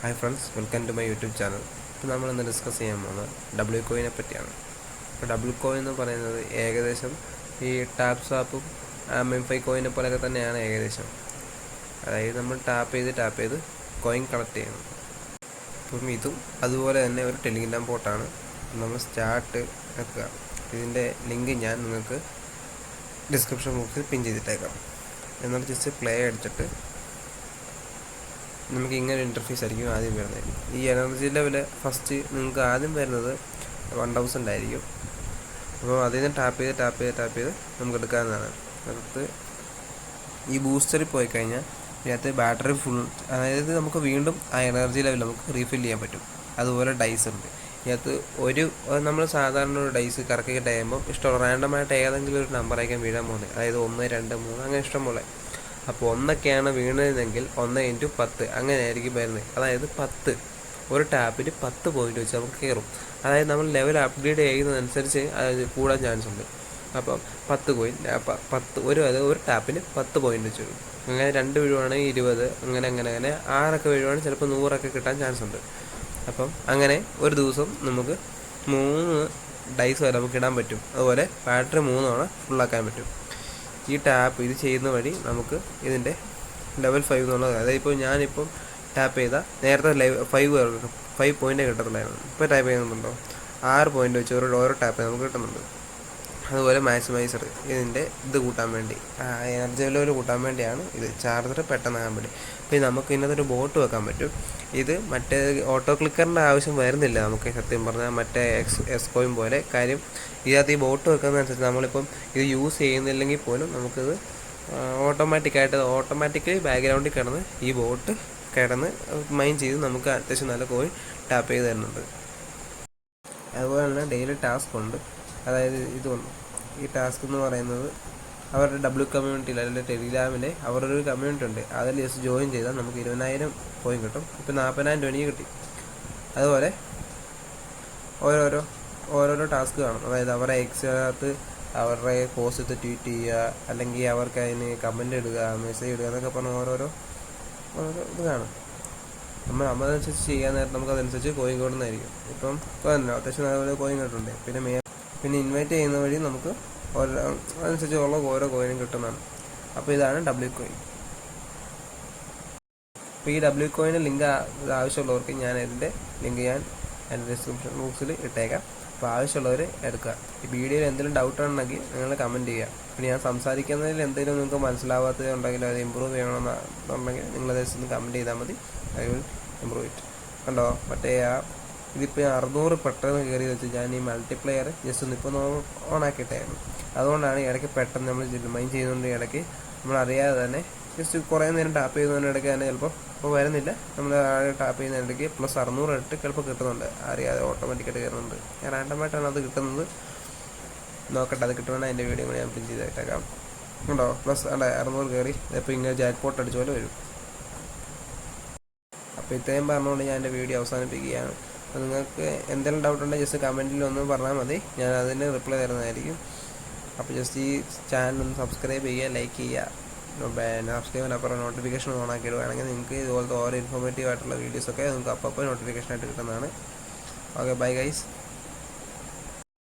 Hi friends, welcome to my YouTube channel. ഇപ്പോൾ നമ്മൾ ഇന്ന് ഡിസ്കസ് ചെയ്യാൻ പോകുന്നത് ഡബ്ല്യു കോയിനെ പറ്റിയാണ്. ഇപ്പോൾ ഡബ്ല്യു കോയിൻ എന്ന് പറയുന്നത് ഏകദേശം ഈ ടാപ്പ് സ്വാപ്പും മെംഫൈ കോയിനെ പോലെയൊക്കെ തന്നെയാണ് ഏകദേശം. അതായത് നമ്മൾ ടാപ്പ് ചെയ്ത് കോയിൻ കളക്ട് ചെയ്യണം. അപ്പം ഇതും അതുപോലെ തന്നെ ഒരു ടെലിഗ്രാം ബോട്ടാണ്. നമ്മൾ സ്റ്റാർട്ട് വെക്കുക. ഇതിൻ്റെ ലിങ്ക് ഞാൻ നിങ്ങൾക്ക് ഡിസ്ക്രിപ്ഷൻ ബോക്സിൽ പിൻ ചെയ്തിട്ടേക്കാം. എന്നിട്ട് ജസ്റ്റ് പ്ലേ അടിച്ചിട്ട് നമുക്ക് ഇങ്ങനെ ഇൻ്റർഫേസ് ആയിരിക്കും ആദ്യം വരുന്നത്. ഈ എനർജി ലെവൽ ഫസ്റ്റ് നിങ്ങൾക്ക് ആദ്യം വരുന്നത് 1000 ആയിരിക്കും. അപ്പോൾ അതിൽ നിന്ന് ടാപ്പ് ചെയ്ത് നമുക്ക് എടുക്കാവുന്നതാണ്. അടുത്ത് ഈ ബൂസ്റ്ററിൽ പോയി കഴിഞ്ഞാൽ ഇതിനകത്ത് ബാറ്ററി ഫുൾ, അതായത് നമുക്ക് വീണ്ടും ആ എനർജി ലെവൽ നമുക്ക് റീഫിൽ ചെയ്യാൻ പറ്റും. അതുപോലെ ഡൈസ് ഉണ്ട് ഇതിനകത്ത്. നമ്മൾ സാധാരണ ഒരു ഡൈസ് കറക്കി കഴിയുമ്പോൾ ഇഷ്ടമുള്ള റാൻഡമായിട്ട് ഏതെങ്കിലും ഒരു നമ്പറായിരിക്കും വീഴാൻ പോകുന്നത്. അതായത് 1, 2, 3 അങ്ങനെ ഇഷ്ടംപോലെ. അപ്പോൾ 1 വീണതെങ്കിൽ 1 × 10 അങ്ങനെയായിരിക്കും വരുന്നത്. അതായത് 10 ഒരു ടാപ്പിൽ 10 പോയിന്റ് വെച്ച് നമുക്ക് കയറും. അതായത് നമ്മൾ ലെവൽ അപ്ഗ്രേഡ് ചെയ്യുന്നതനുസരിച്ച് അത് കൂടാൻ ചാൻസ് ഉണ്ട്. അപ്പം 10 കോയിൻ 10 ഒരു ടാപ്പിന് 10 പോയിന്റ് വെച്ച് വരും. അങ്ങനെ 2 വീഴുവാണെങ്കിൽ 20, അങ്ങനെ 6 വീഴുവാണെങ്കിൽ ചിലപ്പോൾ 100 കിട്ടാൻ ചാൻസ് ഉണ്ട്. അപ്പം അങ്ങനെ ഒരു ദിവസം നമുക്ക് 3 ഡൈസ് വരെ നമുക്ക് ഇടാൻ പറ്റും. അതുപോലെ ബാറ്ററി 3 തവണ ഫുള്ളാക്കാൻ പറ്റും. ഈ ടാപ്പ് ഇത് ചെയ്യുന്ന വഴി നമുക്ക് ഇതിൻ്റെ ലെവൽ 5 എന്നുള്ളത്, അതായത് ഇപ്പോൾ ഞാനിപ്പം ടാപ്പ് ചെയ്താൽ നേരത്തെ 5 പോയിൻ്റേ കിട്ടത്തുള്ളായിരുന്നു. ഇപ്പോൾ ടാപ്പ് ചെയ്യുന്നുണ്ടോ 6 പോയിൻ്റ് വെച്ച് ഓരോ ടാപ്പ് നമുക്ക് കിട്ടുന്നുണ്ട്. അതുപോലെ മാക്സിമൈസർ ഇതിൻ്റെ ഇത് കൂട്ടാൻ വേണ്ടി, എനർജി ലെവൽ കൂട്ടാൻ വേണ്ടിയാണ് ഇത്. ചാർജർ പെട്ടെന്നാകാൻ വേണ്ടി. പിന്നെ നമുക്ക് ഇതിനകത്തൊരു ബോട്ട് വെക്കാൻ പറ്റും. ഇത് മറ്റേ ഓട്ടോ ക്ലിക്കറിൻ്റെ ആവശ്യം വരുന്നില്ല നമുക്ക്, സത്യം പറഞ്ഞാൽ മറ്റേ എസ് കോയിൻ പോലെ. കാര്യം ഇതിനകത്ത് ഈ ബോട്ട് വെക്കുന്നതനുസരിച്ച് നമ്മളിപ്പം ഇത് യൂസ് ചെയ്യുന്നില്ലെങ്കിൽ പോലും നമുക്കിത് ഓട്ടോമാറ്റിക്കലി ബാക്ക്ഗ്രൗണ്ടിൽ കിടന്ന് ഈ ബോട്ട് കിടന്ന് മൈൻ ചെയ്ത് നമുക്ക് അത്യാവശ്യം നല്ല കോയിൻ ടാപ്പ് ചെയ്ത് തരുന്നുണ്ട്. അതുപോലെ തന്നെ ഡെയിലി ടാസ്ക് ഉണ്ട്. അതായത് ഇതൊന്നും ഈ ടാസ്ക് എന്ന് പറയുന്നത് അവരുടെ ഡബ്ല്യു കമ്മ്യൂണിറ്റിയിൽ, അല്ലെങ്കിൽ ടെലിഗ്രാമിലെ അവരുടെ ഒരു കമ്മ്യൂണിറ്റി ഉണ്ട്. അതിൽ ജസ്റ്റ് ജോയിൻ ചെയ്താൽ നമുക്ക് 20,000 കോയിൻ കിട്ടും. ഇപ്പോൾ 40,000 എനിക്ക് കിട്ടി. അതുപോലെ ഓരോരോ ടാസ്ക് കാണും. അതായത് അവരുടെ എക്സിനകത്ത് അവരുടെ പോസ്റ്റ് ട്വീറ്റ് ചെയ്യുക, അല്ലെങ്കിൽ അവർക്ക് അതിന് കമൻ്റ് ഇടുക, മെസ്സേജ് ഇടുക എന്നൊക്കെ പറഞ്ഞ് ഓരോരോ ഇത് കാണും. നമ്മളതനുസരിച്ച് ചെയ്യാൻ നേരത്തെ നമുക്ക് അതനുസരിച്ച് കോയിൻ കിട്ടുന്നതായിരിക്കും. ഇപ്പം അത്യാവശ്യം നല്ലപോലെ കോയിൻ കിട്ടുന്നുണ്ട്. പിന്നെ ഇൻവൈറ്റ് ചെയ്യുന്ന വഴി നമുക്ക് അതനുസരിച്ച് ഓരോ കോയിനും കിട്ടുന്നതാണ്. അപ്പോൾ ഇതാണ് ഡബ്ല്യു കോയിൻ. അപ്പോൾ ഈ ഡബ്ല്യു കോയിൻ്റെ ലിങ്ക് ആവശ്യമുള്ളവർക്ക് ഞാൻ ഇതിൻ്റെ ലിങ്ക് എൻ്റെ ഡിസ്ക്രിപ്ഷൻ ബോക്സിൽ ഇട്ടേക്കാം. അപ്പോൾ ആവശ്യമുള്ളവർ എടുക്കുക. ഈ വീഡിയോയിൽ എന്തെങ്കിലും ഡൗട്ട് ഉണ്ടെങ്കിൽ നിങ്ങൾ കമൻറ്റ് ചെയ്യുക. പിന്നെ ഞാൻ സംസാരിക്കുന്നതിൽ എന്തെങ്കിലും നിങ്ങൾക്ക് മനസ്സിലാവാത്തത് ഉണ്ടെങ്കിൽ അത് ഇമ്പ്രൂവ് ചെയ്യണമെന്നുണ്ടെങ്കിൽ നിങ്ങളത് ഒന്ന് കമൻറ്റ് ചെയ്താൽ മതി. I will improve it. കണ്ടോ, മറ്റേ ഇതിപ്പോൾ 600 പെട്ടെന്ന് കയറി വെച്ച് ഞാൻ ഈ മൾട്ടിപ്ലെയർ ജസ്റ്റ് ഒന്ന് ഇപ്പോൾ ഓണാക്കിയിട്ടായിരുന്നു. അതുകൊണ്ടാണ് ഇടയ്ക്ക് പെട്ടെന്ന് നമ്മൾ മൈൻ ചെയ്യുന്നതുകൊണ്ട് ഇടയ്ക്ക് നമ്മൾ അറിയാതെ തന്നെ ജസ്റ്റ് കുറേ നേരം ടാപ്പ് ചെയ്യുന്നതിൻ്റെ ഇടയ്ക്ക് തന്നെ ചിലപ്പോൾ ഇപ്പോൾ വരുന്നില്ല. നമ്മൾ ടാപ്പ് ചെയ്യുന്നതിനിടയ്ക്ക് +600 ഇട്ട് ചിലപ്പോൾ കിട്ടുന്നുണ്ട്. അറിയാതെ ഓട്ടോമാറ്റിക്കായിട്ട് കയറുന്നുണ്ട്. റാൻഡമായിട്ടാണ് അത് കിട്ടുന്നത്. നോക്കട്ടെ, അത് കിട്ടുവാണെങ്കിൽ അതിൻ്റെ വീഡിയോ കൂടി ഞാൻ പിൻ ചെയ്തേക്കാം. ഉണ്ടോ +600 കയറി. ഇപ്പോൾ ഇങ്ങനെ ജാക്ക് പോട്ട് അടിച്ച പോലെ വരും. അപ്പോൾ ഇത്രയും പറഞ്ഞുകൊണ്ട് ഞാൻ എൻ്റെ വീഡിയോ അവസാനിപ്പിക്കുകയാണ്. അപ്പോൾ നിങ്ങൾക്ക് എന്തെങ്കിലും ഡൗട്ട് ഉണ്ടെങ്കിൽ ജസ്റ്റ് കമൻറ്റിൽ ഒന്ന് പറഞ്ഞാൽ മതി, ഞാൻ അതിന് റിപ്ലൈ തരുന്നതായിരിക്കും. അപ്പോൾ ജസ്റ്റ് ഈ ചാനൽ ഒന്ന് സബ്സ്ക്രൈബ് ചെയ്യുക, ലൈക്ക് ചെയ്യുക. സബ്സ്ക്രൈബിനപ്പുറം നോട്ടിഫിക്കേഷൻ ഓൺ ആക്കി ഇടുകയാണെങ്കിൽ നിങ്ങൾക്ക് ഇതുപോലത്തെ ഓരോ ഇൻഫോർമേറ്റീവ് ആയിട്ടുള്ള വീഡിയോസൊക്കെ നിങ്ങൾക്ക് അപ്പോൾ നോട്ടിഫിക്കേഷനായിട്ട് കിട്ടുന്നതാണ്. Okay, bye guys.